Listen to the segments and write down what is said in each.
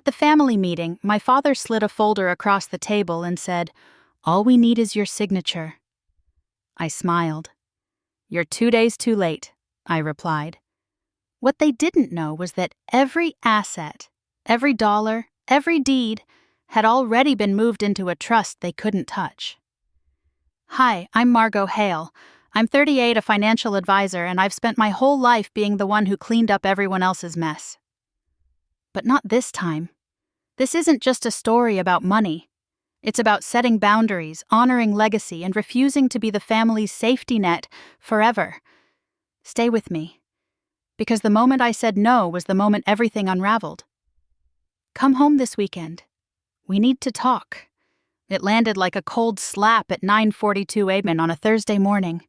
the family meeting, my father slid a folder across the table and said, "All we need is your signature." I smiled. "You're 2 days too late," I replied. What they didn't know was that every asset, every dollar, every deed had already been moved into a trust they couldn't touch. "Hi, I'm Margot Hale. I'm 38, a financial advisor, and I've spent my whole life being the one who cleaned up everyone else's mess." But not this time. This isn't just a story about money. It's about setting boundaries, honoring legacy, and refusing to be the family's safety net forever. Stay with me. Because the moment I said no was the moment everything unraveled. "Come home this weekend. We need to talk." It landed like a cold slap at 9:42 a.m. on a Thursday morning.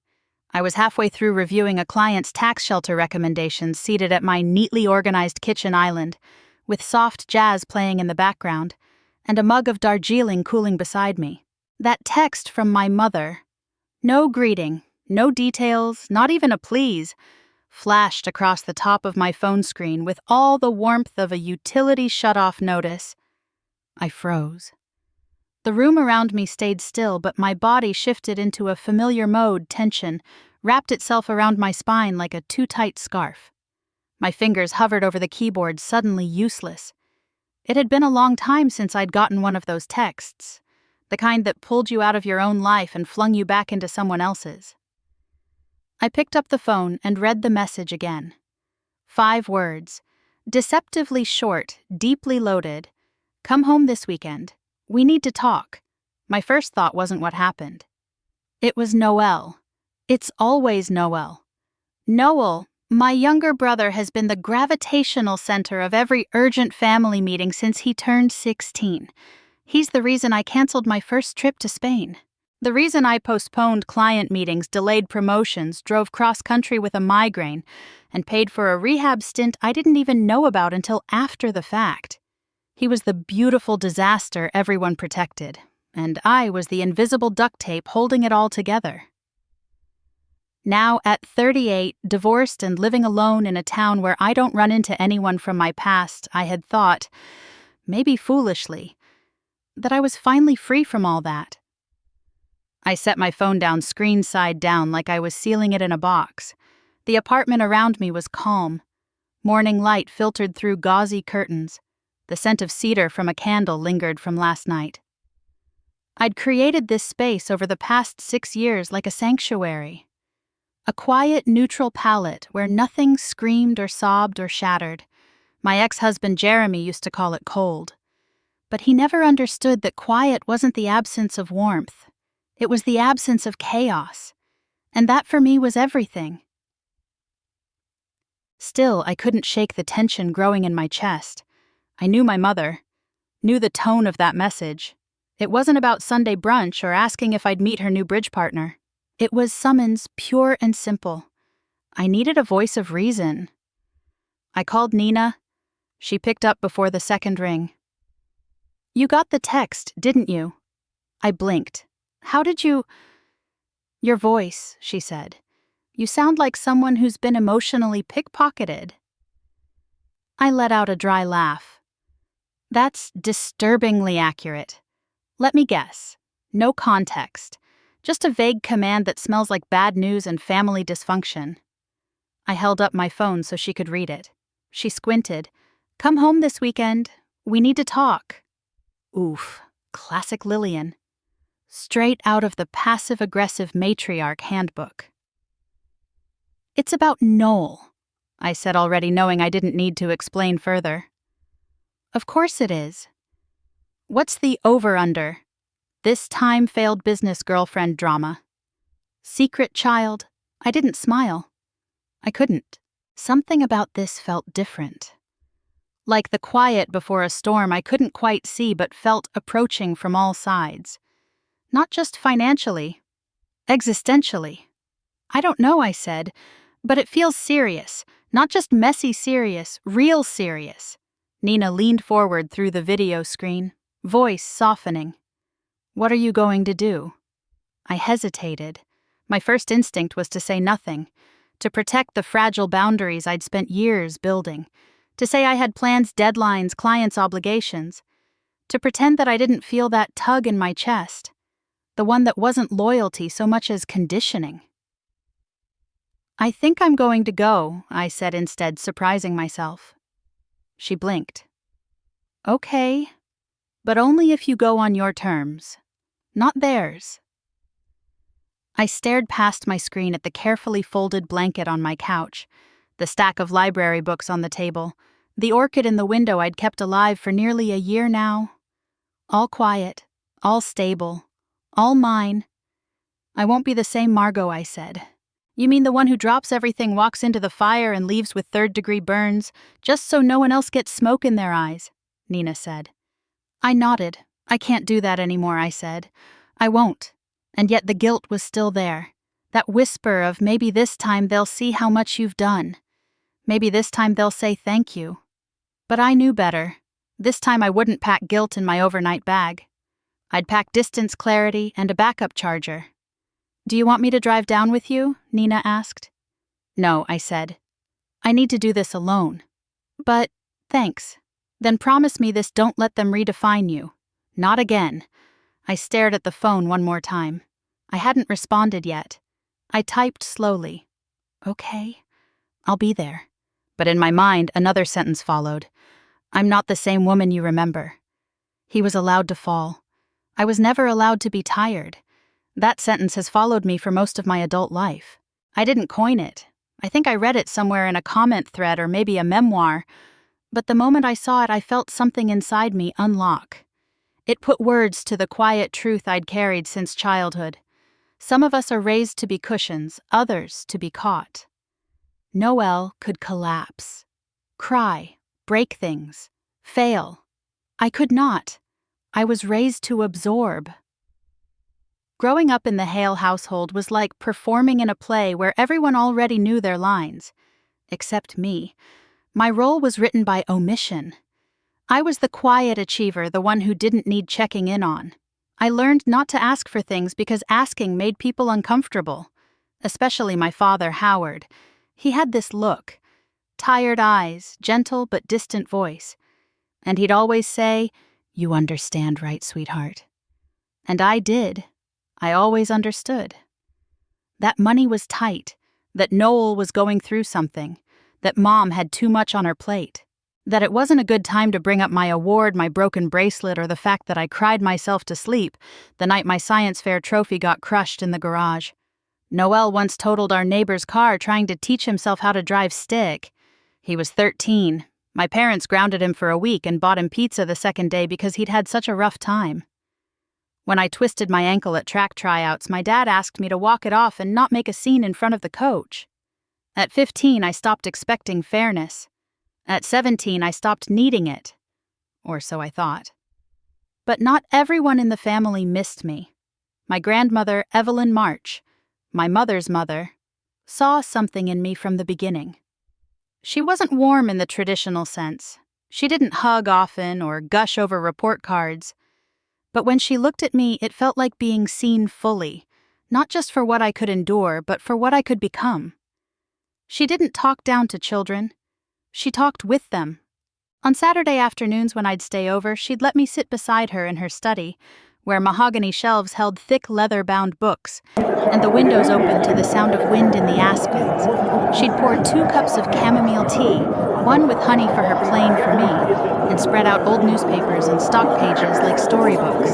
I was halfway through reviewing a client's tax shelter recommendations, seated at my neatly organized kitchen island, with soft jazz playing in the background, and a mug of Darjeeling cooling beside me. That text from my mother, no greeting, no details, not even a please, flashed across the top of my phone screen with all the warmth of a utility shut-off notice. I froze. The room around me stayed still, but my body shifted into a familiar mode. Tension wrapped itself around my spine like a too-tight scarf. My fingers hovered over the keyboard, suddenly useless. It had been a long time since I'd gotten one of those texts, the kind that pulled you out of your own life and flung you back into someone else's. I picked up the phone and read the message again. 5 words, deceptively short, deeply loaded. "Come home this weekend. We need to talk." My first thought wasn't what happened. It was Noel. It's always Noel. Noel, my younger brother, has been the gravitational center of every urgent family meeting since he turned 16. He's the reason I canceled my first trip to Spain. The reason I postponed client meetings, delayed promotions, drove cross-country with a migraine, and paid for a rehab stint I didn't even know about until after the fact. He was the beautiful disaster everyone protected, and I was the invisible duct tape holding it all together. Now, at 38, divorced and living alone in a town where I don't run into anyone from my past, I had thought, maybe foolishly, that I was finally free from all that. I set my phone down screen side down like I was sealing it in a box. The apartment around me was calm. Morning light filtered through gauzy curtains. The scent of cedar from a candle lingered from last night. I'd created this space over the past 6 years like a sanctuary. A quiet, neutral palette where nothing screamed or sobbed or shattered. My ex-husband Jeremy used to call it cold. But he never understood that quiet wasn't the absence of warmth. It was the absence of chaos. And that for me was everything. Still, I couldn't shake the tension growing in my chest. I knew my mother, knew the tone of that message. It wasn't about Sunday brunch or asking if I'd meet her new bridge partner. It was summons, pure and simple. I needed a voice of reason. I called Nina. She picked up before the second ring. "You got the text, didn't you?" I blinked. "How did you—" "Your voice," she said. "You sound like someone who's been emotionally pickpocketed." I let out a dry laugh. "That's disturbingly accurate. Let me guess. No context. Just a vague command that smells like bad news and family dysfunction." I held up my phone so she could read it. She squinted. "Come home this weekend. We need to talk." Oof, classic Lillian. Straight out of the passive-aggressive matriarch handbook. "It's about Noel," I said, already knowing I didn't need to explain further. "Of course it is. What's the over-under? This time failed business girlfriend drama. Secret child." I didn't smile. I couldn't. Something about this felt different. Like the quiet before a storm I couldn't quite see but felt approaching from all sides. Not just financially, existentially. "I don't know," I said, "but it feels serious. Not just messy serious, real serious." Nina leaned forward through the video screen, voice softening. "What are you going to do?" I hesitated. My first instinct was to say nothing, to protect the fragile boundaries I'd spent years building, To say I had plans, deadlines, clients' obligations. To pretend that I didn't feel that tug in my chest. The one that wasn't loyalty so much as conditioning. "I think I'm going to go," I said instead, surprising myself. She blinked. "Okay, but only if you go on your terms, not theirs." I stared past my screen at the carefully folded blanket on my couch, the stack of library books on the table, the orchid in the window I'd kept alive for nearly a year now. All quiet, all stable, all mine. "I won't be the same Margot," I said. "You mean the one who drops everything, walks into the fire, and leaves with third-degree burns, just so no one else gets smoke in their eyes," Nina said. I nodded. "I can't do that anymore," I said. "I won't." And yet the guilt was still there. That whisper of maybe this time they'll see how much you've done. Maybe this time they'll say thank you. But I knew better. This time I wouldn't pack guilt in my overnight bag. I'd pack distance clarity and a backup charger. "Do you want me to drive down with you?" Nina asked. "No," I said. "I need to do this alone." "But, thanks. Then promise me this, don't let them redefine you. Not again." I stared at the phone one more time. I hadn't responded yet. I typed slowly. "Okay, I'll be there." But in my mind, another sentence followed. "I'm not the same woman you remember." He was allowed to fall. I was never allowed to be tired. That sentence has followed me for most of my adult life. I didn't coin it. I think I read it somewhere in a comment thread or maybe a memoir. But the moment I saw it, I felt something inside me unlock. It put words to the quiet truth I'd carried since childhood. Some of us are raised to be cushions, others to be caught. Noelle could collapse, cry, break things, fail. I could not. I was raised to absorb. Growing up in the Hale household was like performing in a play where everyone already knew their lines. Except me. My role was written by omission. I was the quiet achiever, the one who didn't need checking in on. I learned not to ask for things because asking made people uncomfortable. Especially my father, Howard. He had this look. Tired eyes, gentle but distant voice. And he'd always say, "You understand, right, sweetheart?" And I did. I always understood. That money was tight, that Noel was going through something, that Mom had too much on her plate, that it wasn't a good time to bring up my award, my broken bracelet, or the fact that I cried myself to sleep the night my science fair trophy got crushed in the garage. Noel once totaled our neighbor's car trying to teach himself how to drive stick. He was 13. My parents grounded him for a week and bought him pizza the second day because he'd had such a rough time. When I twisted my ankle at track tryouts, my dad asked me to walk it off and not make a scene in front of the coach. At 15, I stopped expecting fairness. At 17, I stopped needing it. Or so I thought. But not everyone in the family missed me. My grandmother, Evelyn March, my mother's mother, saw something in me from the beginning. She wasn't warm in the traditional sense. She didn't hug often or gush over report cards. But when she looked at me, it felt like being seen fully, not just for what I could endure, but for what I could become. She didn't talk down to children. She talked with them. On Saturday afternoons when I'd stay over, she'd let me sit beside her in her study, where mahogany shelves held thick leather-bound books, and the windows opened to the sound of wind in the aspens. She'd poured 2 cups of chamomile tea, one with honey for her, plain for me, and spread out old newspapers and stock pages like storybooks.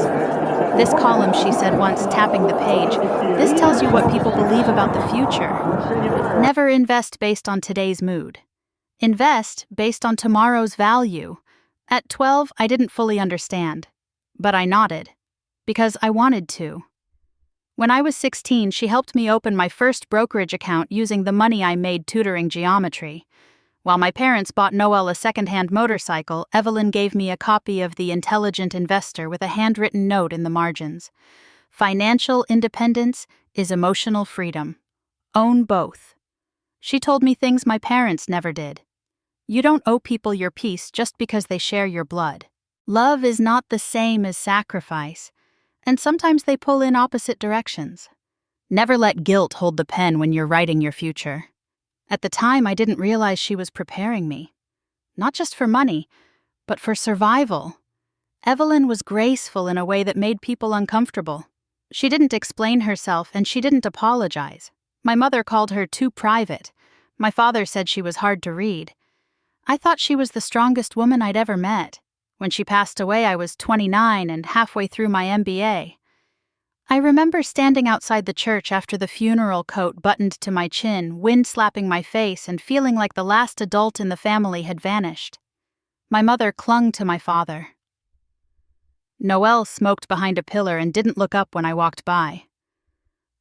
"This column," she said once, tapping the page, "this tells you what people believe about the future. Never invest based on today's mood. Invest based on tomorrow's value." At 12, I didn't fully understand, but I nodded, because I wanted to. When I was 16, she helped me open my first brokerage account using the money I made tutoring geometry. While my parents bought Noel a second-hand motorcycle, Evelyn gave me a copy of The Intelligent Investor with a handwritten note in the margins. "Financial independence is emotional freedom. Own both." She told me things my parents never did. You don't owe people your peace just because they share your blood. Love is not the same as sacrifice, and sometimes they pull in opposite directions. Never let guilt hold the pen when you're writing your future. At the time, I didn't realize she was preparing me. not just for money, but for survival. Evelyn was graceful in a way that made people uncomfortable. She didn't explain herself and she didn't apologize. My mother called her too private. My father said she was hard to read. I thought she was the strongest woman I'd ever met. When she passed away, I was 29 and halfway through my MBA. I remember standing outside the church after the funeral coat buttoned to my chin, wind slapping my face, and feeling like the last adult in the family had vanished. My mother clung to my father. Noelle smoked behind a pillar and didn't look up when I walked by.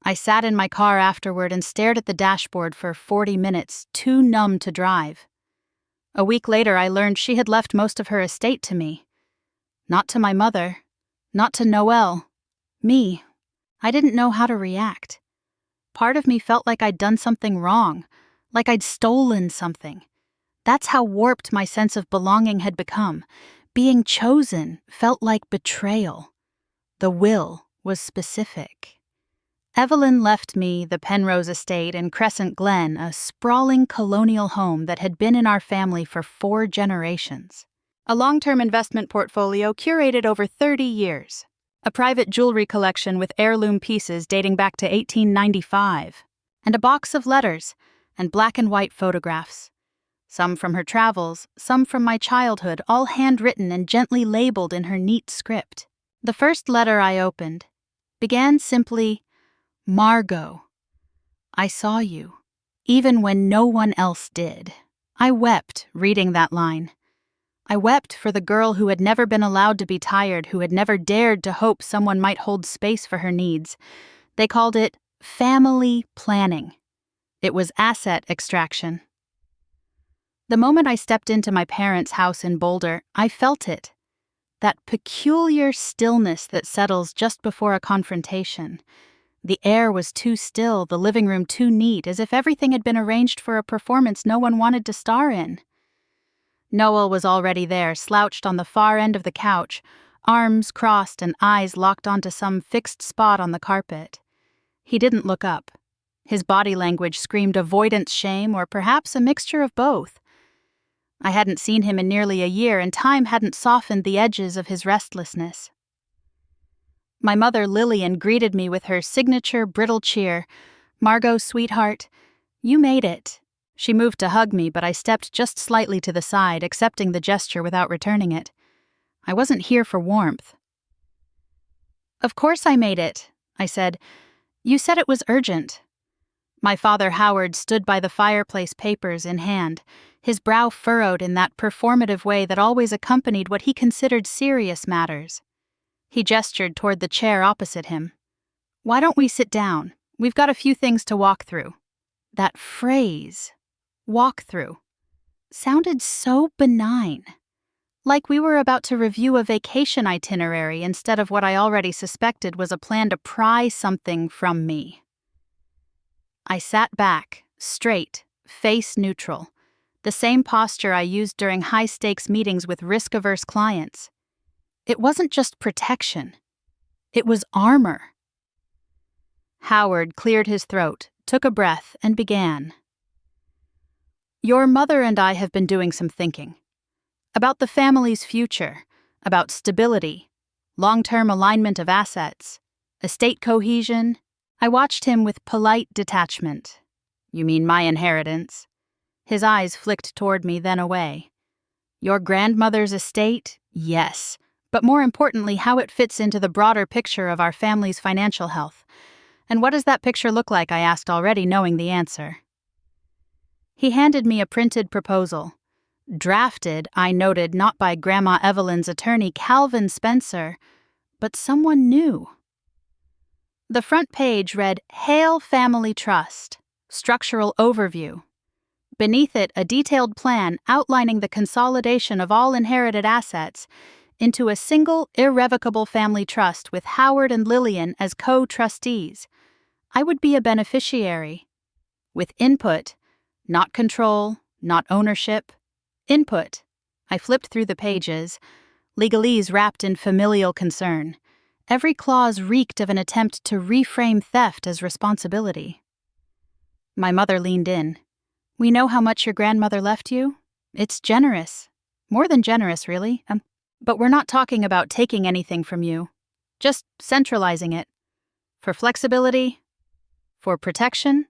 I sat in my car afterward and stared at the dashboard for 40 minutes, too numb to drive. A week later, I learned she had left most of her estate to me. Not to my mother, not to Noelle, me. I didn't know how to react. Part of me felt like I'd done something wrong, like I'd stolen something. That's how warped my sense of belonging had become. Being chosen felt like betrayal. The will was specific. Evelyn left me the Penrose estate in Crescent Glen, a sprawling colonial home that had been in our family for 4 generations. A long-term investment portfolio curated over 30 years. A private jewelry collection with heirloom pieces dating back to 1895. And a box of letters and black and white photographs. Some from her travels, some from my childhood, all handwritten and gently labeled in her neat script. The first letter I opened began simply, "Margot, I saw you, even when no one else did." I wept reading that line. I wept for the girl who had never been allowed to be tired, who had never dared to hope someone might hold space for her needs. They called it family planning. It was asset extraction. The moment I stepped into my parents' house in Boulder, I felt it. That peculiar stillness that settles just before a confrontation. The air was too still, the living room too neat, as if everything had been arranged for a performance no one wanted to star in. Noel was already there, slouched on the far end of the couch, arms crossed and eyes locked onto some fixed spot on the carpet. He didn't look up. His body language screamed avoidance shame, or perhaps a mixture of both. I hadn't seen him in nearly a year, and time hadn't softened the edges of his restlessness. My mother, Lillian, greeted me with her signature brittle cheer. "Margot, sweetheart, you made it." She moved to hug me, but I stepped just slightly to the side, accepting the gesture without returning it. I wasn't here for warmth. "Of course I made it," I said. "You said it was urgent." My father, Howard, stood by the fireplace, papers in hand, his brow furrowed in that performative way that always accompanied what he considered serious matters. He gestured toward the chair opposite him. "Why don't we sit down? We've got a few things to walk through." That phrase, walk through, sounded so benign. Like we were about to review a vacation itinerary instead of what I already suspected was a plan to pry something from me. I sat back, straight, face neutral, the same posture I used during high-stakes meetings with risk-averse clients. It wasn't just protection. It was armor. Howard cleared his throat, took a breath, and began. "Your mother and I have been doing some thinking. About the family's future, about stability, long-term alignment of assets, estate cohesion." I watched him with polite detachment. "You mean my inheritance?" His eyes flicked toward me, then away. "Your grandmother's estate? Yes. But more importantly, how it fits into the broader picture of our family's financial health. And what does that picture look like?" I asked, already knowing the answer. He handed me a printed proposal. Drafted, I noted, not by Grandma Evelyn's attorney, Calvin Spencer, but someone new. The front page read, "Hale Family Trust, Structural Overview." Beneath it, a detailed plan outlining the consolidation of all inherited assets into a single, irrevocable family trust with Howard and Lillian as co-trustees. I would be a beneficiary. With input, not control, not ownership. Input. I flipped through the pages, legalese wrapped in familial concern. Every clause reeked of an attempt to reframe theft as responsibility. My mother leaned in. "We know how much your grandmother left you. It's generous. More than generous, really. But we're not talking about taking anything from you. Just centralizing it. For flexibility? For protection?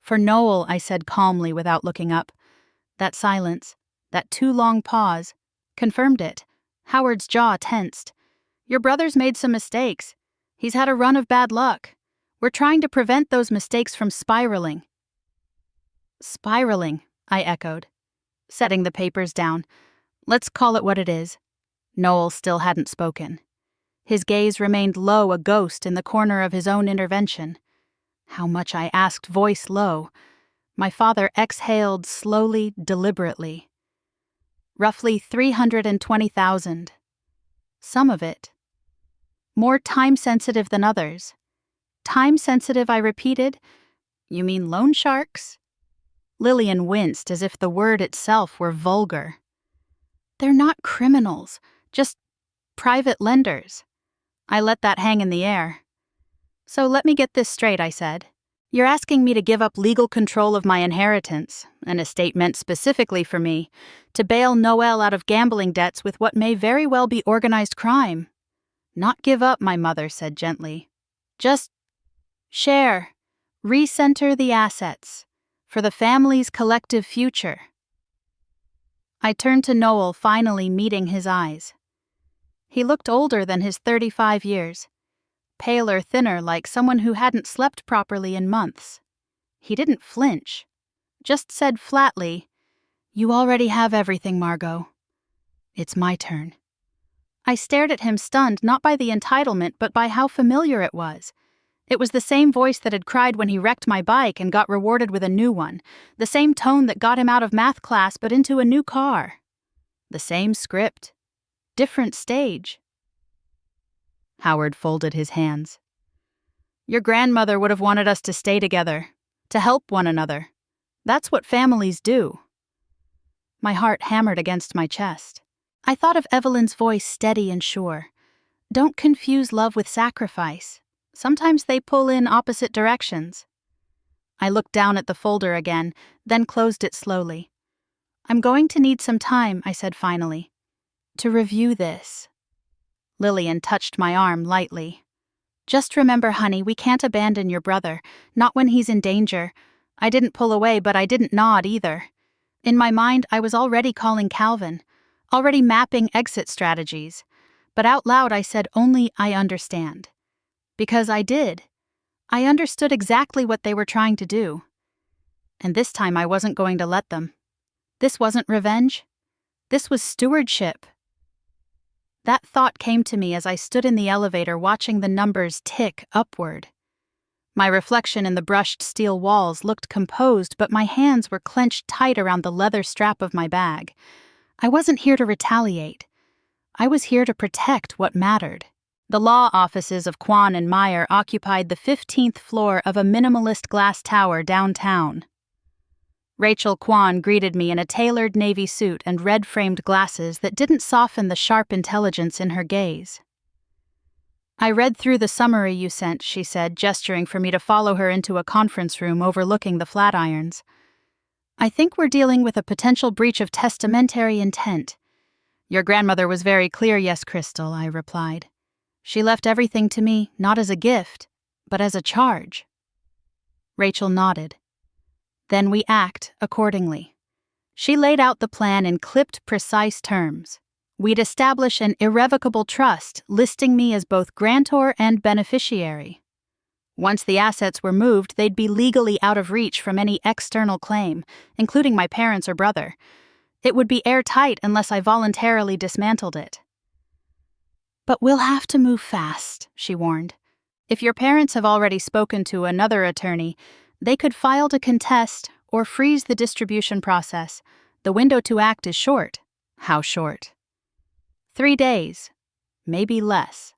For Noel, I said calmly without looking up. That silence, that too long pause, confirmed it. Howard's jaw tensed. Your brother's made some mistakes. He's had a run of bad luck. We're trying to prevent those mistakes from spiraling. Spiraling, I echoed, setting the papers down. Let's call it what it is. Noel still hadn't spoken. His gaze remained low, a ghost in the corner of his own intervention. How much I asked, voice low. My father exhaled slowly, deliberately. Roughly 320,000. Some of it. More time-sensitive than others. Time-sensitive, I repeated. You mean loan sharks? Lillian winced as if the word itself were vulgar. They're not criminals, just private lenders. I let that hang in the air. So let me get this straight, I said. You're asking me to give up legal control of my inheritance, an estate meant specifically for me, to bail Noel out of gambling debts with what may very well be organized crime. Not give up, my mother said gently. Just share, recenter the assets, for the family's collective future. I turned to Noel, finally meeting his eyes. He looked older than his 35 years. Paler, thinner, like someone who hadn't slept properly in months. He didn't flinch, just said flatly, You already have everything, Margot. It's my turn. I stared at him, stunned not by the entitlement but by how familiar it was. It was the same voice that had cried when he wrecked my bike and got rewarded with a new one, the same tone that got him out of math class but into a new car. The same script. Different stage. Howard folded his hands. Your grandmother would have wanted us to stay together, to help one another. That's what families do. My heart hammered against my chest. I thought of Evelyn's voice, steady and sure. Don't confuse love with sacrifice. Sometimes they pull in opposite directions. I looked down at the folder again, then closed it slowly. I'm going to need some time, I said finally, to review this. Lillian touched my arm lightly. Just remember, honey, we can't abandon your brother, not when he's in danger. I didn't pull away, but I didn't nod either. In my mind, I was already calling Calvin, already mapping exit strategies. But out loud I said only I understand. Because I did. I understood exactly what they were trying to do. And this time I wasn't going to let them. This wasn't revenge. This was stewardship. That thought came to me as I stood in the elevator watching the numbers tick upward. My reflection in the brushed steel walls looked composed, but my hands were clenched tight around the leather strap of my bag. I wasn't here to retaliate. I was here to protect what mattered. The law offices of Kwan and Meyer occupied the 15th floor of a minimalist glass tower downtown. Rachel Kwan greeted me in a tailored navy suit and red-framed glasses that didn't soften the sharp intelligence in her gaze. I read through the summary you sent, she said, gesturing for me to follow her into a conference room overlooking the Flatirons. I think we're dealing with a potential breach of testamentary intent. Your grandmother was very clear, yes, Crystal, I replied. She left everything to me, not as a gift, but as a charge. Rachel nodded. Then we act accordingly. She laid out the plan in clipped, precise terms. We'd establish an irrevocable trust, listing me as both grantor and beneficiary. Once the assets were moved, they'd be legally out of reach from any external claim, including my parents or brother. It would be airtight unless I voluntarily dismantled it. But we'll have to move fast, she warned. If your parents have already spoken to another attorney, they could file to contest or freeze the distribution process. The window to act is short. How short? 3 days, maybe less.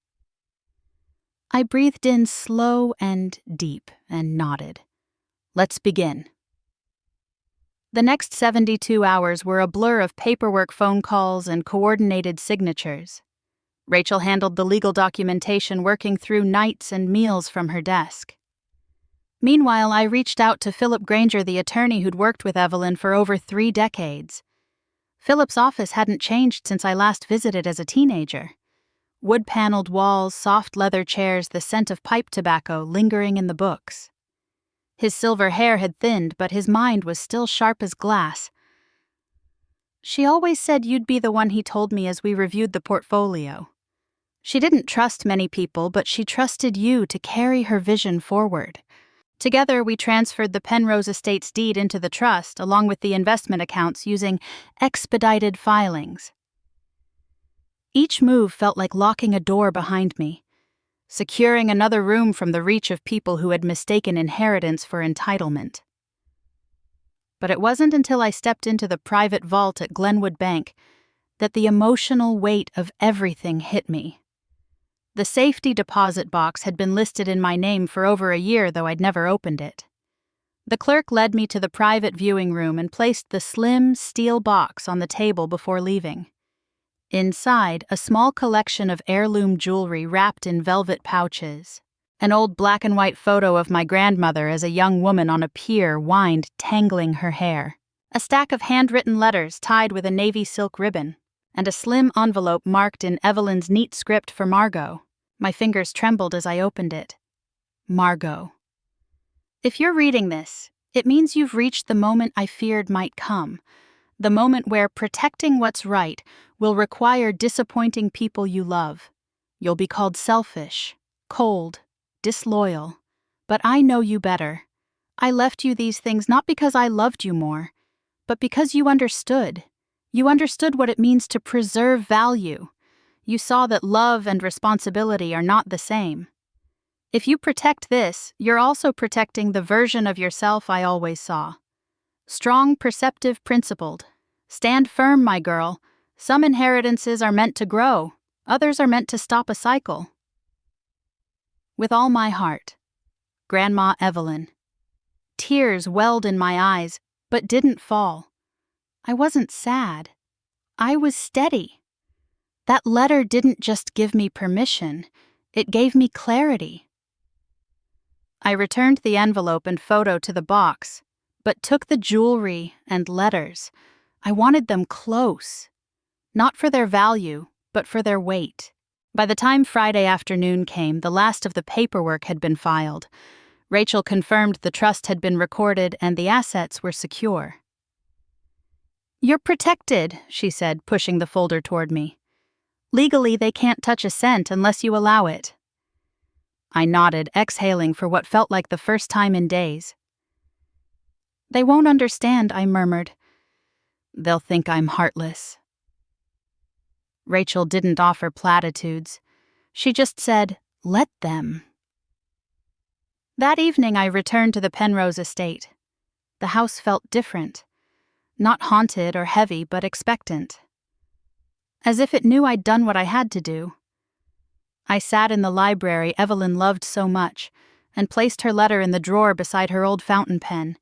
I breathed in slow and deep and nodded. Let's begin. The next 72 hours were a blur of paperwork, phone calls, and coordinated signatures. Rachel handled the legal documentation, working through nights and meals from her desk. Meanwhile, I reached out to Philip Granger, the attorney who'd worked with Evelyn for over 3 decades. Philip's office hadn't changed since I last visited as a teenager. Wood-paneled walls, soft leather chairs, the scent of pipe tobacco lingering in the books. His silver hair had thinned, but his mind was still sharp as glass. She always said you'd be the one he told me as we reviewed the portfolio. She didn't trust many people, but she trusted you to carry her vision forward. Together, we transferred the Penrose Estates deed into the trust, along with the investment accounts, using expedited filings. Each move felt like locking a door behind me, securing another room from the reach of people who had mistaken inheritance for entitlement. But it wasn't until I stepped into the private vault at Glenwood Bank that the emotional weight of everything hit me. The safety deposit box had been listed in my name for over a year, though I'd never opened it. The clerk led me to the private viewing room and placed the slim steel box on the table before leaving. Inside, a small collection of heirloom jewelry wrapped in velvet pouches. An old black and white photo of my grandmother as a young woman on a pier whined, tangling her hair. A stack of handwritten letters tied with a navy silk ribbon, and a slim envelope marked in Evelyn's neat script for Margot. My fingers trembled as I opened it. Margot. If you're reading this, it means you've reached the moment I feared might come. The moment where protecting what's right will require disappointing people you love. You'll be called selfish, cold, disloyal. But I know you better. I left you these things not because I loved you more, but because you understood. You understood what it means to preserve value. You saw that love and responsibility are not the same. If you protect this, you're also protecting the version of yourself I always saw. Strong, perceptive, principled. Stand firm, my girl. Some inheritances are meant to grow. Others are meant to stop a cycle. With all my heart. Grandma Evelyn. Tears welled in my eyes, but didn't fall. I wasn't sad. I was steady. That letter didn't just give me permission, it gave me clarity. I returned the envelope and photo to the box, but took the jewelry and letters. I wanted them close. Not for their value, but for their weight. By the time Friday afternoon came, the last of the paperwork had been filed. Rachel confirmed the trust had been recorded and the assets were secure. "You're protected," she said, pushing the folder toward me. "Legally, they can't touch a cent unless you allow it." I nodded, exhaling for what felt like the first time in days. "They won't understand," I murmured. "They'll think I'm heartless." Rachel didn't offer platitudes. She just said, "Let them." That evening, I returned to the Penrose estate. The house felt different. Not haunted or heavy, but expectant. As if it knew I'd done what I had to do. I sat in the library Evelyn loved so much, and placed her letter in the drawer beside her old fountain pen.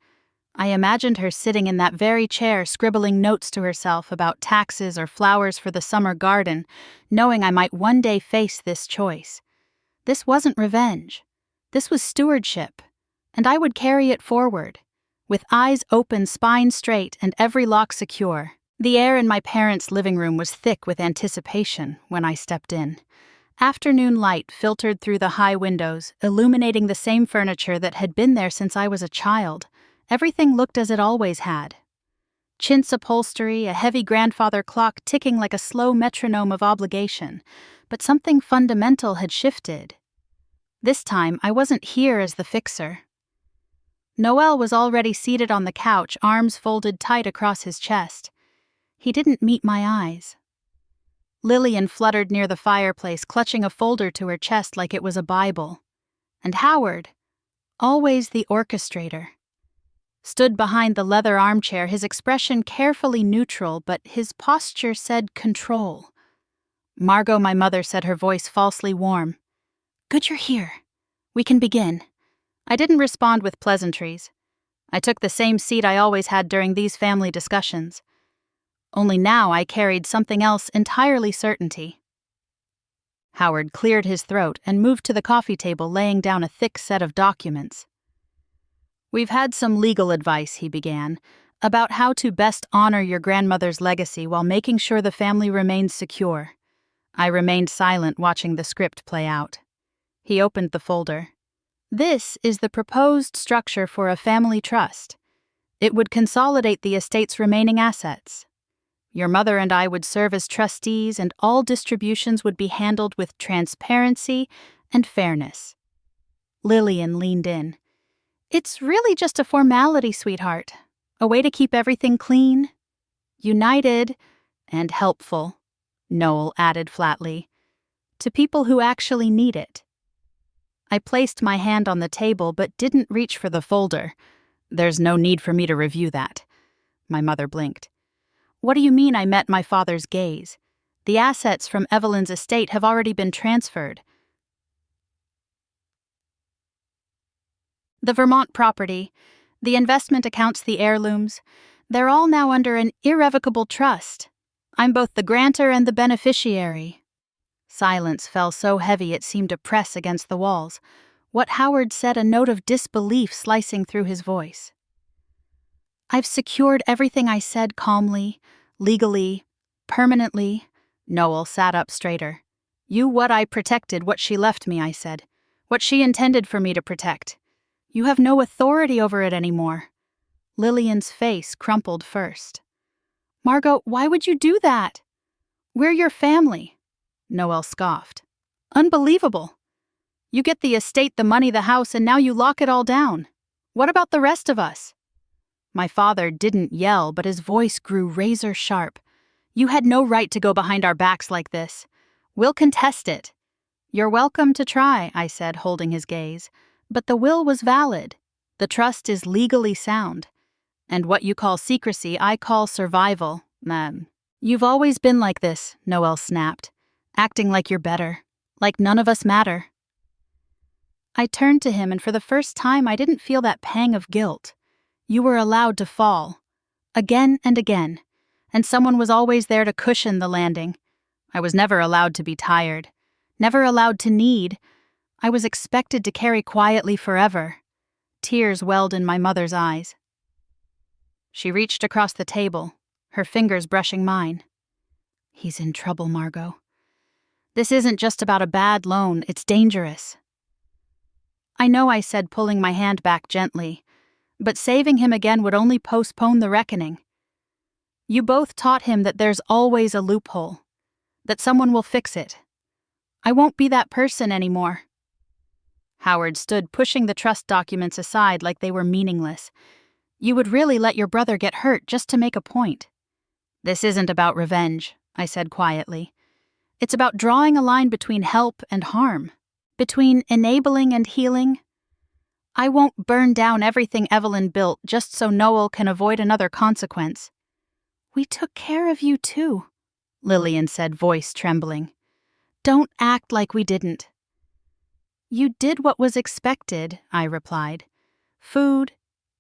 I imagined her sitting in that very chair scribbling notes to herself about taxes or flowers for the summer garden, knowing I might one day face this choice. This wasn't revenge. This was stewardship, and I would carry it forward. With eyes open, spine straight, and every lock secure. The air in my parents' living room was thick with anticipation when I stepped in. Afternoon light filtered through the high windows, illuminating the same furniture that had been there since I was a child. Everything looked as it always had. Chintz upholstery, a heavy grandfather clock ticking like a slow metronome of obligation. But something fundamental had shifted. This time, I wasn't here as the fixer. Noel was already seated on the couch, arms folded tight across his chest. He didn't meet my eyes. Lillian fluttered near the fireplace, clutching a folder to her chest like it was a Bible. And Howard, always the orchestrator, stood behind the leather armchair, his expression carefully neutral, but his posture said control. "Margot," my mother said, her voice falsely warm. "Good you're here. We can begin." I didn't respond with pleasantries. I took the same seat I always had during these family discussions. Only now I carried something else entirely certainty. Howard cleared his throat and moved to the coffee table, laying down a thick set of documents. "We've had some legal advice," he began. about how to best honor your grandmother's legacy while making sure the family remains secure. I remained silent watching the script play out. He opened the folder. This is the proposed structure for a family trust. It would consolidate the estate's remaining assets. Your mother and I would serve as trustees, and all distributions would be handled with transparency and fairness. Lillian leaned in. It's really just a formality, sweetheart. A way to keep everything clean, united, and helpful, Noel added flatly, to people who actually need it. I placed my hand on the table but didn't reach for the folder. There's no need for me to review that. My mother blinked. What do you mean I met my father's gaze? The assets from Evelyn's estate have already been transferred. The Vermont property, the investment accounts, the heirlooms, they're all now under an irrevocable trust. I'm both the grantor and the beneficiary. Silence fell so heavy it seemed to press against the walls. What Howard said, a note of disbelief slicing through his voice. I've secured everything I said calmly, legally, permanently. Noel sat up straighter. What I protected, what she left me, I said. What she intended for me to protect. You have no authority over it anymore. Lillian's face crumpled first. Margot, why would you do that? We're your family. Noel scoffed. Unbelievable. You get the estate, the money, the house, and now you lock it all down. What about the rest of us? My father didn't yell, but his voice grew razor sharp. You had no right to go behind our backs like this. We'll contest it. You're welcome to try, I said, holding his gaze. But the will was valid. The trust is legally sound. And what you call secrecy, I call survival. You've always been like this, Noel snapped. Acting like you're better. Like none of us matter. I turned to him, and for the first time I didn't feel that pang of guilt. You were allowed to fall. Again and again. And someone was always there to cushion the landing. I was never allowed to be tired. Never allowed to need. I was expected to carry quietly forever. Tears welled in my mother's eyes. She reached across the table, her fingers brushing mine. He's in trouble, Margot. This isn't just about a bad loan, it's dangerous. I know, I said, pulling my hand back gently, but saving him again would only postpone the reckoning. You both taught him that there's always a loophole, that someone will fix it. I won't be that person anymore. Howard stood, pushing the trust documents aside like they were meaningless. You would really let your brother get hurt just to make a point. This isn't about revenge, I said quietly. It's about drawing a line between help and harm, between enabling and healing. I won't burn down everything Evelyn built just so Noel can avoid another consequence. We took care of you too, Lillian said, voice trembling. Don't act like we didn't. You did what was expected, I replied. Food,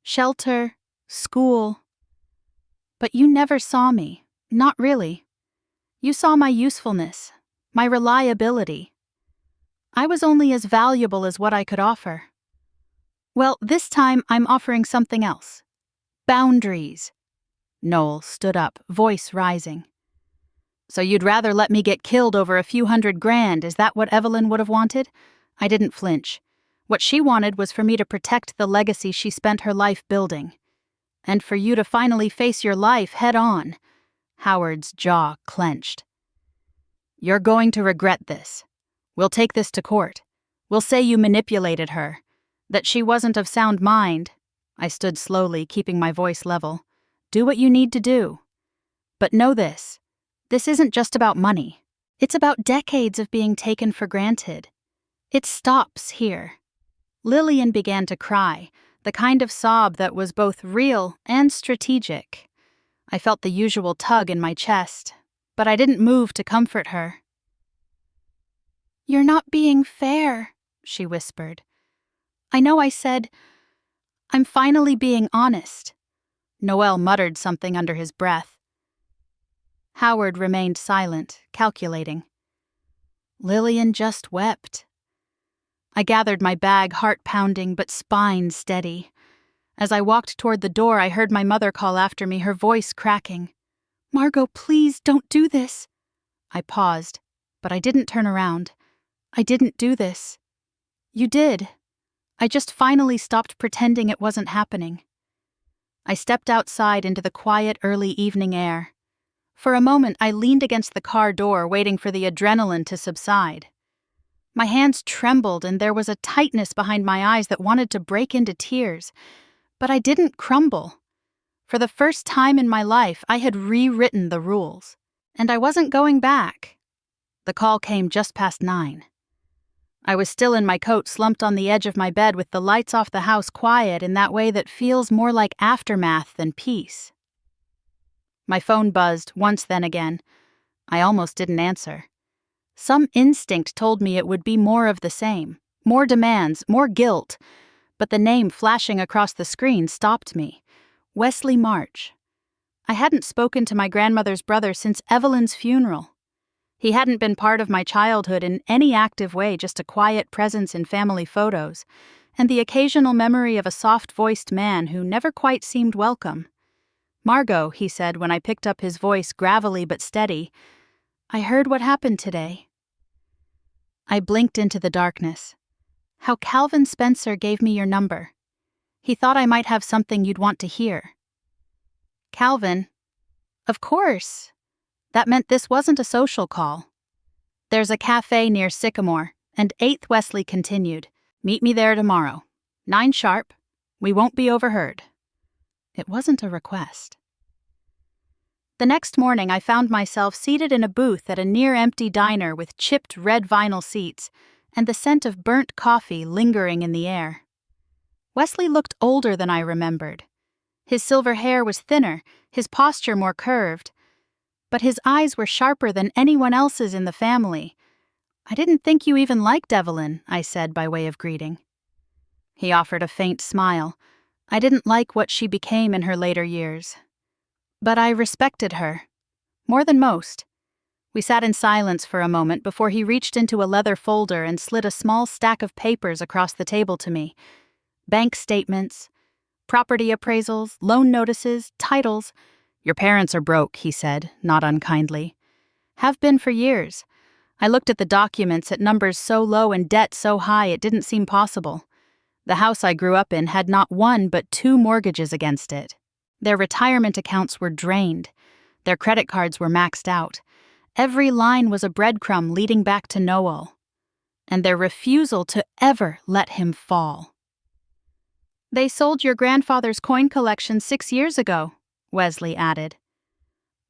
shelter, school. But you never saw me, not really. You saw my usefulness, my reliability. I was only as valuable as what I could offer. Well, this time I'm offering something else. Boundaries. Noel stood up, voice rising. So you'd rather let me get killed over a few $100,000, is that what Evelyn would have wanted? I didn't flinch. What she wanted was for me to protect the legacy she spent her life building. And for you to finally face your life head on. Howard's jaw clenched. You're going to regret this. We'll take this to court. We'll say you manipulated her, that she wasn't of sound mind. I stood slowly, keeping my voice level. Do what you need to do. But know this. This isn't just about money. It's about decades of being taken for granted. It stops here. Lillian began to cry, the kind of sob that was both real and strategic. I felt the usual tug in my chest, but I didn't move to comfort her. You're not being fair, she whispered. I know, I said. I'm finally being honest. Noel muttered something under his breath. Howard remained silent, calculating. Lillian just wept. I gathered my bag, heart pounding but spine steady. As I walked toward the door, I heard my mother call after me, her voice cracking. "Margot, please don't do this." I paused, but I didn't turn around. "I didn't do this." "You did." I just finally stopped pretending it wasn't happening. I stepped outside into the quiet early evening air. For a moment, I leaned against the car door, waiting for the adrenaline to subside. My hands trembled and there was a tightness behind my eyes that wanted to break into tears. But I didn't crumble. For the first time in my life, I had rewritten the rules. And I wasn't going back. The call came just past 9. I was still in my coat, slumped on the edge of my bed with the lights off, the house quiet in that way that feels more like aftermath than peace. My phone buzzed once, then again. I almost didn't answer. Some instinct told me it would be more of the same. More demands, more guilt. But the name flashing across the screen stopped me. Wesley March. I hadn't spoken to my grandmother's brother since Evelyn's funeral. He hadn't been part of my childhood in any active way, just a quiet presence in family photos, and the occasional memory of a soft-voiced man who never quite seemed welcome. "Margot," he said when I picked up his voice, gravelly but steady, "I heard what happened today." I blinked into the darkness. "How Calvin Spencer gave me your number. He thought I might have something you'd want to hear." "Calvin?" "Of course." That meant this wasn't a social call. "There's a cafe near Sycamore," and 8th Wesley continued. "Meet me there tomorrow. 9 sharp. We won't be overheard." It wasn't a request. The next morning, I found myself seated in a booth at a near-empty diner with chipped red vinyl seats and the scent of burnt coffee lingering in the air. Wesley looked older than I remembered. His silver hair was thinner, his posture more curved, but his eyes were sharper than anyone else's in the family. "I didn't think you even liked Evelyn," I said by way of greeting. He offered a faint smile. "I didn't like what she became in her later years. But I respected her. More than most." We sat in silence for a moment before he reached into a leather folder and slid a small stack of papers across the table to me. Bank statements, property appraisals, loan notices, titles. "Your parents are broke," he said, not unkindly. "Have been for years." I looked at the documents at numbers so low and debt so high it didn't seem possible. The house I grew up in had not 1 but 2 mortgages against it. Their retirement accounts were drained. Their credit cards were maxed out. Every line was a breadcrumb leading back to Noel. And their refusal to ever let him fall. "They sold your grandfather's coin collection 6 years ago," Wesley added.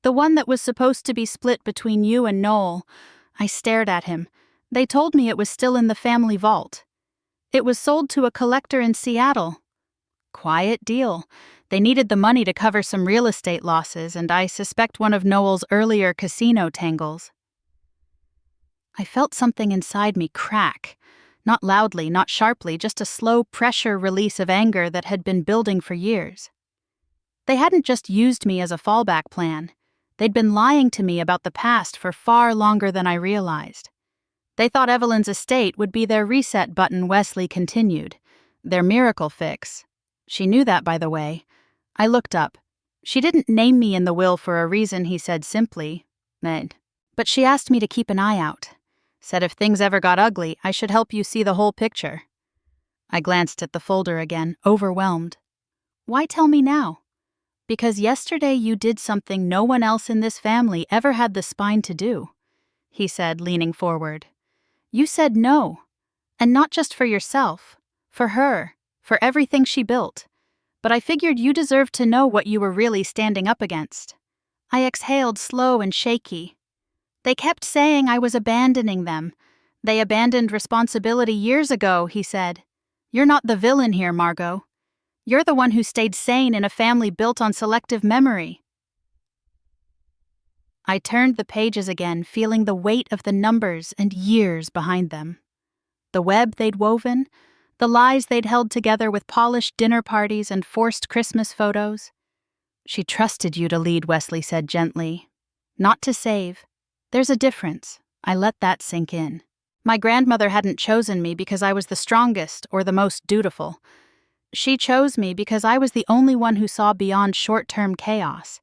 "The one that was supposed to be split between you and Noel." I stared at him. "They told me it was still in the family vault. It was sold to a collector in Seattle." "Quiet deal. They needed the money to cover some real estate losses, and I suspect one of Noel's earlier casino tangles." I felt something inside me crack. Not loudly, not sharply, just a slow pressure release of anger that had been building for years. They hadn't just used me as a fallback plan. They'd been lying to me about the past for far longer than I realized. They thought Evelyn's estate would be their reset button, Wesley continued. Their miracle fix. She knew that, by the way. I looked up. "She didn't name me in the will for a reason," he said simply. "But she asked me to keep an eye out. Said if things ever got ugly, I should help you see the whole picture." I glanced at the folder again, overwhelmed. "Why tell me now?" "Because yesterday you did something no one else in this family ever had the spine to do," he said, leaning forward. "You said no. And not just for yourself. For her. For everything she built. But I figured you deserved to know what you were really standing up against." I exhaled, slow and shaky. "They kept saying I was abandoning them. They abandoned responsibility years ago," he said. "You're not the villain here, Margot. You're the one who stayed sane in a family built on selective memory." I turned the pages again, feeling the weight of the numbers and years behind them. The web they'd woven, the lies they'd held together with polished dinner parties and forced Christmas photos. "She trusted you to lead," Wesley said gently. "Not to save. There's a difference." I let that sink in. My grandmother hadn't chosen me because I was the strongest or the most dutiful. She chose me because I was the only one who saw beyond short-term chaos.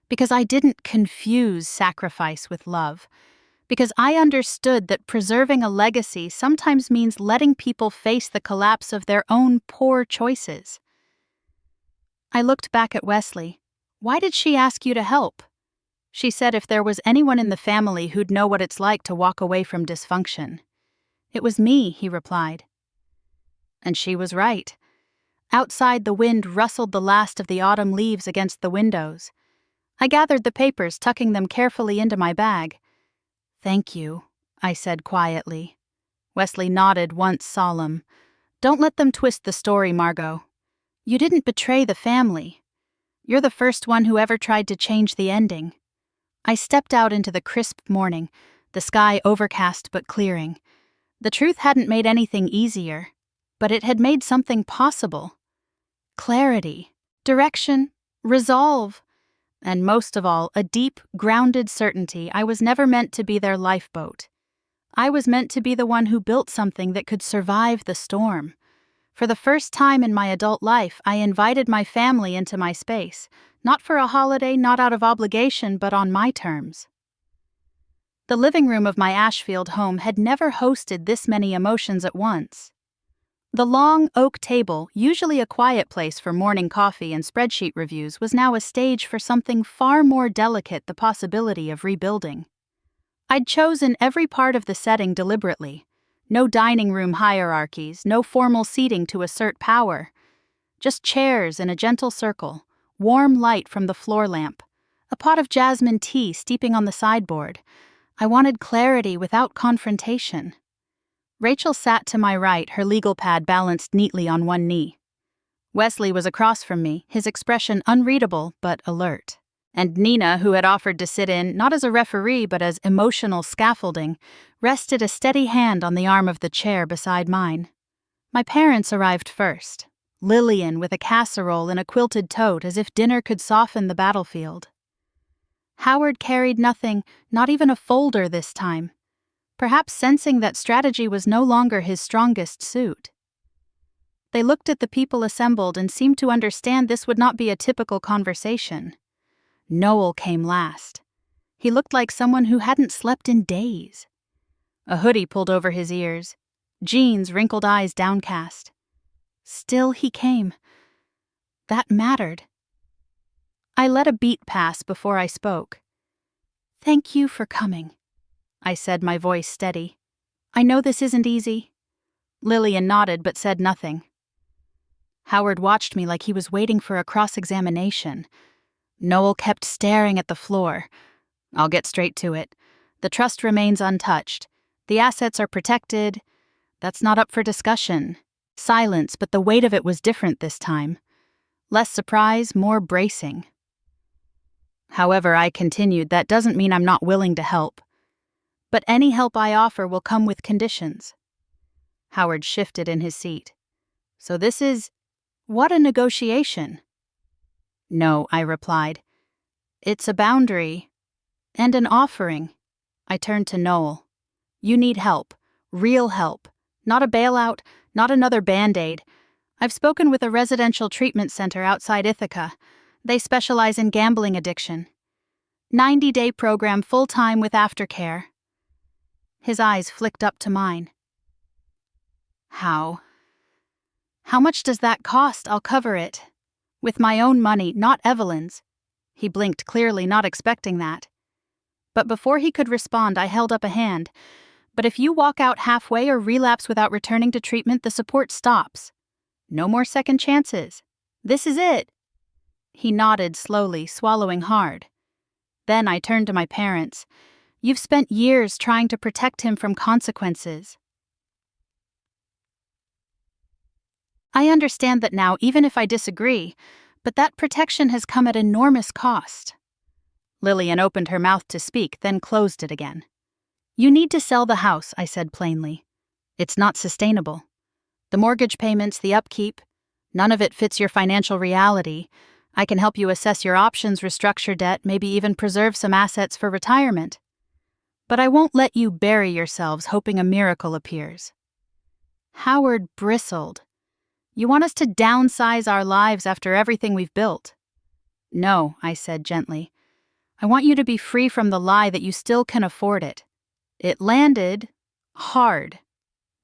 Because I didn't confuse sacrifice with love. Because I understood that preserving a legacy sometimes means letting people face the collapse of their own poor choices. I looked back at Wesley. Why did she ask you to help? She said if there was anyone in the family who'd know what it's like to walk away from dysfunction. It was me, he replied. And she was right. Outside, the wind rustled the last of the autumn leaves against the windows. I gathered the papers, tucking them carefully into my bag. Thank you, I said quietly. Wesley nodded, once solemn. Don't let them twist the story, Margot. You didn't betray the family. You're the first one who ever tried to change the ending. I stepped out into the crisp morning, the sky overcast but clearing. The truth hadn't made anything easier, but it had made something possible. Clarity, direction, resolve, and most of all, a deep, grounded certainty I was never meant to be their lifeboat. I was meant to be the one who built something that could survive the storm. For the first time in my adult life, I invited my family into my space, not for a holiday, not out of obligation, but on my terms. The living room of my Ashfield home had never hosted this many emotions at once. The long oak table, usually a quiet place for morning coffee and spreadsheet reviews, was now a stage for something far more delicate, the possibility of rebuilding. I'd chosen every part of the setting deliberately. No dining room hierarchies, no formal seating to assert power. Just chairs in a gentle circle, warm light from the floor lamp, a pot of jasmine tea steeping on the sideboard. I wanted clarity without confrontation. Rachel sat to my right, her legal pad balanced neatly on one knee. Wesley was across from me, his expression unreadable but alert. And Nina, who had offered to sit in, not as a referee but as emotional scaffolding, rested a steady hand on the arm of the chair beside mine. My parents arrived first, Lillian with a casserole in a quilted tote as if dinner could soften the battlefield. Howard carried nothing, not even a folder this time, perhaps sensing that strategy was no longer his strongest suit. They looked at the people assembled and seemed to understand this would not be a typical conversation. Noel came last. He looked like someone who hadn't slept in days. A hoodie pulled over his ears, jeans, wrinkled eyes downcast. Still he came. That mattered. I let a beat pass before I spoke. Thank you for coming, I said, my voice steady. I know this isn't easy. Lillian nodded but said nothing. Howard watched me like he was waiting for a cross-examination. Noel kept staring at the floor. I'll get straight to it. The trust remains untouched. The assets are protected. That's not up for discussion. Silence, but the weight of it was different this time. Less surprise, more bracing. However, I continued, that doesn't mean I'm not willing to help. But any help I offer will come with conditions. Howard shifted in his seat. So this is... what a negotiation. No, I replied. It's a boundary. And an offering. I turned to Noel. You need help. Real help. Not a bailout, not another Band-Aid. I've spoken with a residential treatment center outside Ithaca. They specialize in gambling addiction. 90-day program full-time with aftercare. His eyes flicked up to mine. How? How much does that cost? I'll cover it. With my own money, not Evelyn's. He blinked clearly, not expecting that. But before he could respond, I held up a hand. But if you walk out halfway or relapse without returning to treatment, the support stops. No more second chances. This is it. He nodded slowly, swallowing hard. Then I turned to my parents. You've spent years trying to protect him from consequences. I understand that now, even if I disagree, but that protection has come at enormous cost. Lillian opened her mouth to speak, then closed it again. You need to sell the house, I said plainly. It's not sustainable. The mortgage payments, the upkeep, none of it fits your financial reality. I can help you assess your options, restructure debt, maybe even preserve some assets for retirement. But I won't let you bury yourselves hoping a miracle appears. Howard bristled. You want us to downsize our lives after everything we've built. No, I said gently. I want you to be free from the lie that you still can afford it. It landed hard.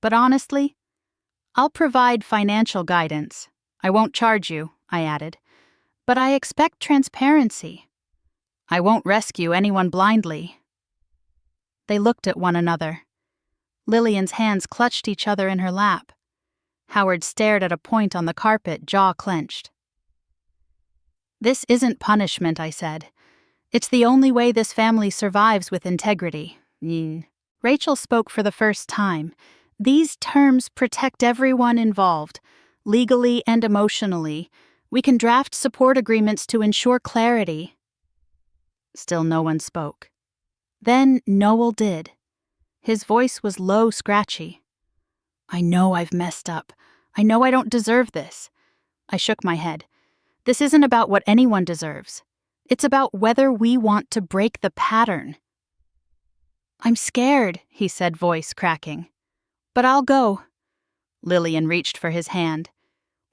But honestly, I'll provide financial guidance. I won't charge you, I added. But I expect transparency. I won't rescue anyone blindly. They looked at one another. Lillian's hands clutched each other in her lap. Howard stared at a point on the carpet, jaw clenched. This isn't punishment, I said. It's the only way this family survives with integrity. Rachel spoke for the first time. These terms protect everyone involved, legally and emotionally. We can draft support agreements to ensure clarity. Still no one spoke. Then Noel did. His voice was low, scratchy. I know I've messed up. I know I don't deserve this. I shook my head. This isn't about what anyone deserves. It's about whether we want to break the pattern. I'm scared, he said, voice cracking. But I'll go. Lillian reached for his hand.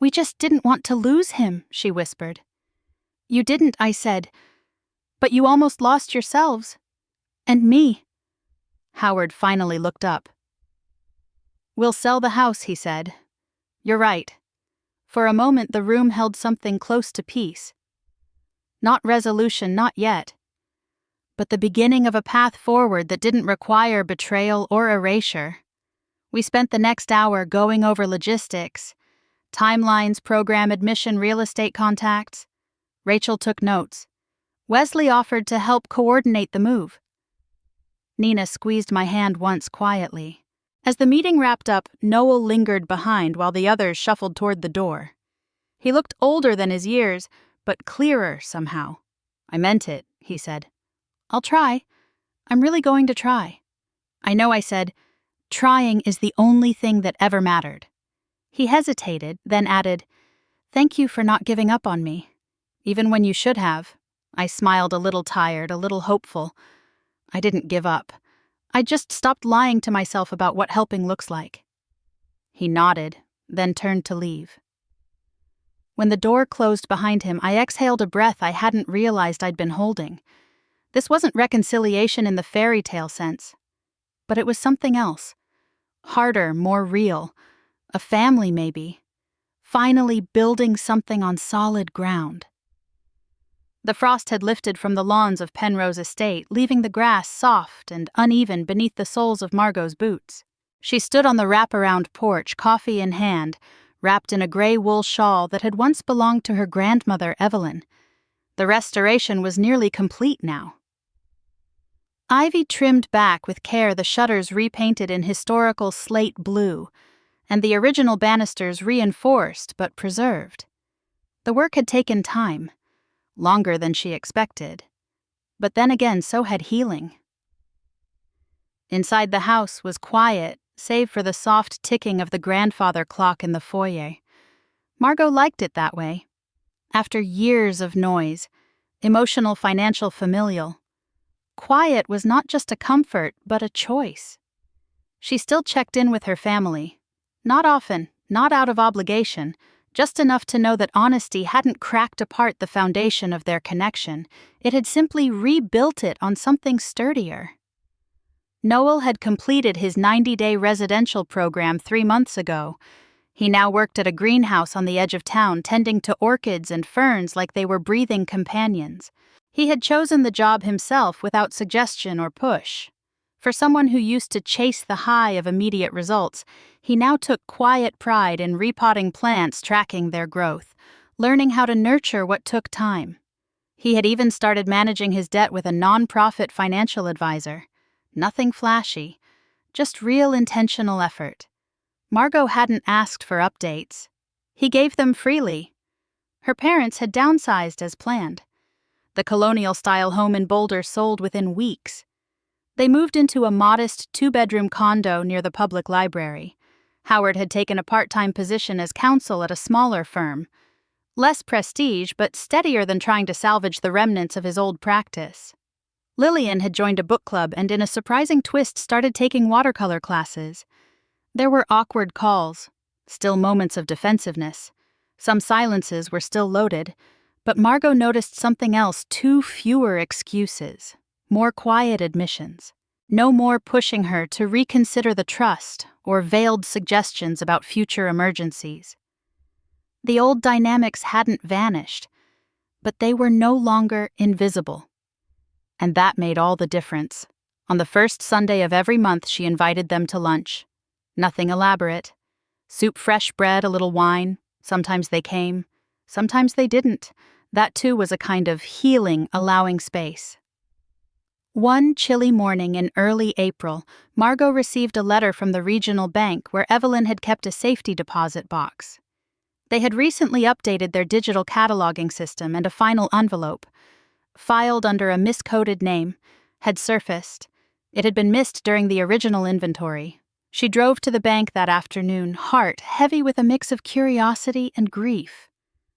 We just didn't want to lose him, she whispered. You didn't, I said. But you almost lost yourselves. And me. Howard finally looked up. We'll sell the house, he said. You're right. For a moment the room held something close to peace. Not resolution, not yet. But the beginning of a path forward that didn't require betrayal or erasure. We spent the next hour going over logistics, timelines, program admission, real estate contacts. Rachel took notes. Wesley offered to help coordinate the move. Nina squeezed my hand once quietly. As the meeting wrapped up, Noel lingered behind while the others shuffled toward the door. He looked older than his years, but clearer somehow. I meant it, he said. I'll try. I'm really going to try. I know, I said. Trying is the only thing that ever mattered. He hesitated, then added, Thank you for not giving up on me. Even when you should have. I smiled, a little tired, a little hopeful. I didn't give up. I just stopped lying to myself about what helping looks like. He nodded, then turned to leave. When the door closed behind him, I exhaled a breath I hadn't realized I'd been holding. This wasn't reconciliation in the fairy tale sense, but it was something else. Harder, more real. A family, maybe. Finally building something on solid ground. The frost had lifted from the lawns of Penrose Estate, leaving the grass soft and uneven beneath the soles of Margot's boots. She stood on the wraparound porch, coffee in hand, wrapped in a gray wool shawl that had once belonged to her grandmother, Evelyn. The restoration was nearly complete now. Ivy trimmed back with care, the shutters repainted in historical slate blue, and the original banisters reinforced but preserved. The work had taken time. Longer than she expected. But then again, so had healing. Inside the house was quiet, save for the soft ticking of the grandfather clock in the foyer. Margot liked it that way. After years of noise, emotional, financial, familial, quiet was not just a comfort, but a choice. She still checked in with her family. Not often, not out of obligation, just enough to know that honesty hadn't cracked apart the foundation of their connection. It had simply rebuilt it on something sturdier. Noel had completed his 90-day residential program 3 months ago. He now worked at a greenhouse on the edge of town, tending to orchids and ferns like they were breathing companions. He had chosen the job himself without suggestion or push. For someone who used to chase the high of immediate results, he now took quiet pride in repotting plants, tracking their growth, learning how to nurture what took time. He had even started managing his debt with a non-profit financial advisor. Nothing flashy, just real intentional effort. Margot hadn't asked for updates. He gave them freely. Her parents had downsized as planned. The colonial-style home in Boulder sold within weeks. They moved into a modest 2-bedroom condo near the public library. Howard had taken a part-time position as counsel at a smaller firm. Less prestige, but steadier than trying to salvage the remnants of his old practice. Lillian had joined a book club and in a surprising twist started taking watercolor classes. There were awkward calls, Still moments of defensiveness. Some silences were still loaded, but Margot noticed something else: two fewer excuses, more quiet admissions. No more pushing her to reconsider the trust or veiled suggestions about future emergencies. The old dynamics hadn't vanished, but they were no longer invisible. And that made all the difference. On the first Sunday of every month, she invited them to lunch. Nothing elaborate. Soup, fresh bread, a little wine. Sometimes they came, sometimes they didn't. That too was a kind of healing, allowing space. One chilly morning in early April, Margot received a letter from the regional bank where Evelyn had kept a safety deposit box. They had recently updated their digital cataloging system, and a final envelope, filed under a miscoded name, had surfaced. It had been missed during the original inventory. She drove to the bank that afternoon, heart heavy with a mix of curiosity and grief.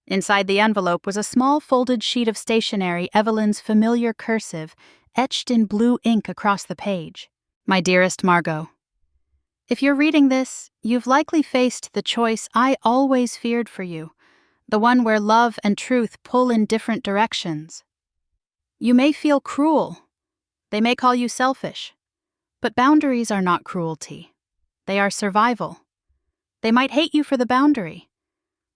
Inside the envelope was a small folded sheet of stationery, Evelyn's familiar cursive, etched in blue ink across the page. My dearest Margot, if you're reading this, you've likely faced the choice I always feared for you, the one where love and truth pull in different directions. You may feel cruel. They may call you selfish. But boundaries are not cruelty. They are survival. They might hate you for the boundary,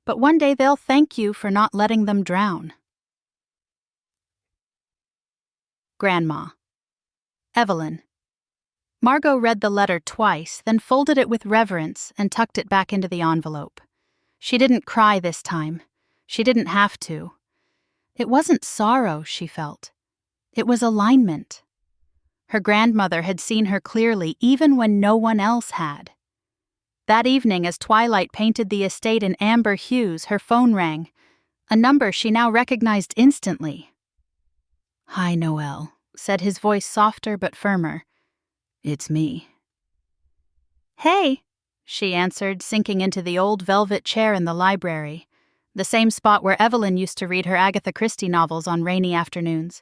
but one day they'll thank you for not letting them drown. Grandma. Evelyn. Margot read the letter twice, then folded it with reverence and tucked it back into the envelope. She didn't cry this time. She didn't have to. It wasn't sorrow she felt. It was alignment. Her grandmother had seen her clearly even when no one else had. That evening, as twilight painted the estate in amber hues, her phone rang, a number she now recognized instantly. "Hi, Noelle," said his voice softer but firmer. "It's me." "Hey," she answered, sinking into the old velvet chair in the library, the same spot where Evelyn used to read her Agatha Christie novels on rainy afternoons.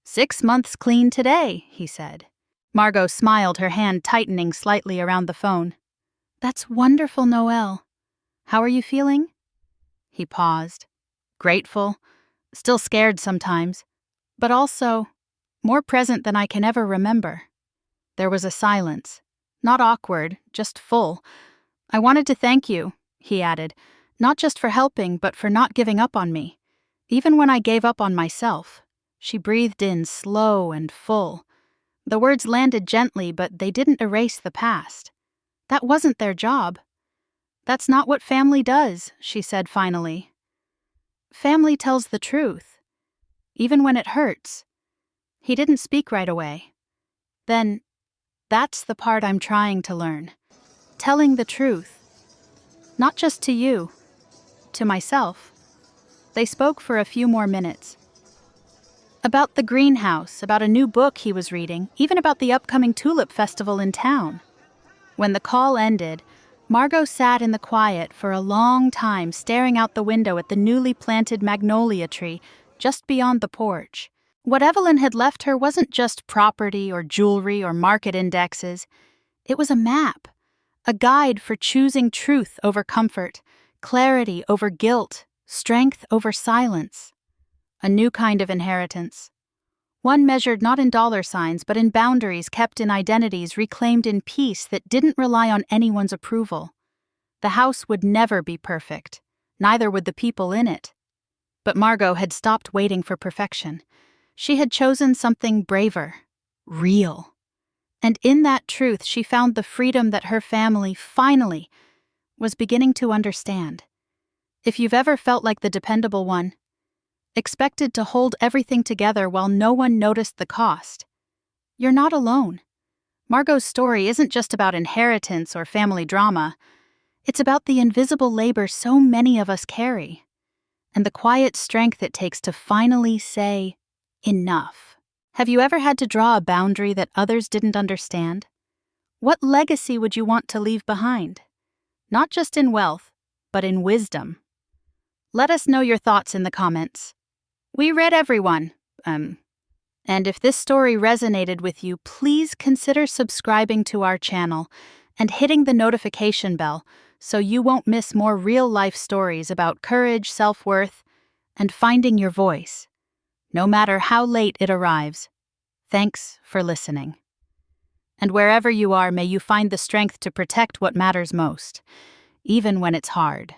6 months clean today, he said. Margot smiled, her hand tightening slightly around the phone. "That's wonderful, Noelle. How are you feeling?" He paused. Grateful, still scared sometimes, but also more present than I can ever remember. There was a silence, not awkward, just full. "I wanted to thank you," he added, "not just for helping, but for not giving up on me, even when I gave up on myself." She breathed in slow and full. The words landed gently, but they didn't erase the past. That wasn't their job. "That's not what family does," she said finally. "Family tells the truth, even when it hurts." He didn't speak right away. "Then, that's the part I'm trying to learn. Telling the truth. Not just to you, to myself." They spoke for a few more minutes. About the greenhouse, about a new book he was reading, even about the upcoming tulip festival in town. When the call ended, Margot sat in the quiet for a long time, staring out the window at the newly planted magnolia tree just beyond the porch. What Evelyn had left her wasn't just property or jewelry or market indexes. It was a map, a guide for choosing truth over comfort, clarity over guilt, strength over silence. A new kind of inheritance. One measured not in dollar signs, but in boundaries kept in identities reclaimed in peace that didn't rely on anyone's approval. The house would never be perfect, neither would the people in it. But Margot had stopped waiting for perfection. She had chosen something braver, real. And in that truth, she found the freedom that her family, finally, was beginning to understand. If you've ever felt like the dependable one, expected to hold everything together while no one noticed the cost, you're not alone. Margot's story isn't just about inheritance or family drama. It's about the invisible labor so many of us carry, and the quiet strength it takes to finally say, enough. Have you ever had to draw a boundary that others didn't understand? What legacy would you want to leave behind? Not just in wealth, but in wisdom. Let us know your thoughts in the comments. We read everyone. And if this story resonated with you, please consider subscribing to our channel and hitting the notification bell so you won't miss more real-life stories about courage, self-worth, and finding your voice, no matter how late it arrives. Thanks for listening. And wherever you are, may you find the strength to protect what matters most, even when it's hard.